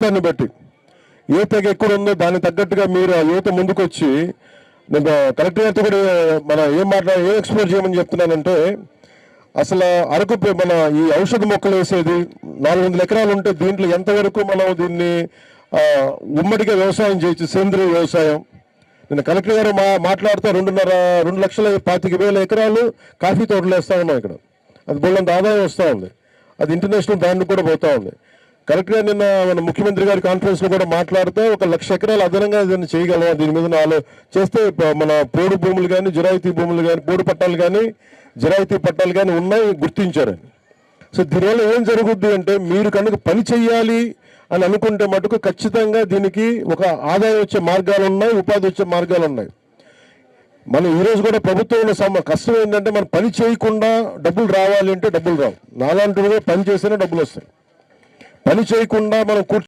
ప్రాంతాన్ని బట్టి ఏ తెగ ఎక్కడ ఉందో దానికి తగ్గట్టుగా మీరు ఆ యువత ముందుకు వచ్చి, నేను కలెక్టర్ గారితో కూడా ఏం ఎక్స్ప్లోర్ చేయమని చెప్తున్నానంటే, అసలు అరకు మన ఈ ఔషధ మొక్కలు వేసేది 400 ఎకరాలు ఉంటే దీంట్లో ఎంతవరకు మనం దీన్ని ఉమ్మడిగా వ్యవసాయం చేయొచ్చు, సేంద్రీయ వ్యవసాయం. నేను కలెక్టర్ గారు మాట్లాడుతూ 2,25,000 ఎకరాలు కాఫీ తోటలు వేస్తూ ఉన్నాం ఇక్కడ. అది బోళ్ళంత ఆదాయం వస్తూ ఉంది. అది ఇంటర్నేషనల్ బ్రాండ్ కూడా పోతూ ఉంది. కరెక్ట్ గా నిన్న మన ముఖ్యమంత్రి గారి కాన్ఫరెన్స్ లో కూడా మాట్లాడుతూ 1,00,000 ఎకరాలు అదనంగా దీన్ని చేయగలమా, దీని మీద చేస్తే మన పోడు భూములు కానీ జిరాయితీ భూములు కానీ పోడు పట్టాలు కానీ జిరాయితీ పట్టాలు కానీ ఉన్నాయి గుర్తించారని. సో దీనివల్ల ఏం జరుగుద్ది అంటే, మీరు కనుక పని చెయ్యాలి అని అనుకుంటే మటుకు ఖచ్చితంగా దీనికి ఒక ఆదాయం వచ్చే మార్గాలు ఉన్నాయి, ఉపాధి వచ్చే మార్గాలు ఉన్నాయి. మనం ఈరోజు కూడా ప్రభుత్వంలో కష్టం ఏంటంటే, మనం పని చేయకుండా డబ్బులు రావాలి అంటే డబ్బులు రావు. నాలాంటి పని చేస్తేనే డబ్బులు వస్తాయి. పని చేయకుండా మనం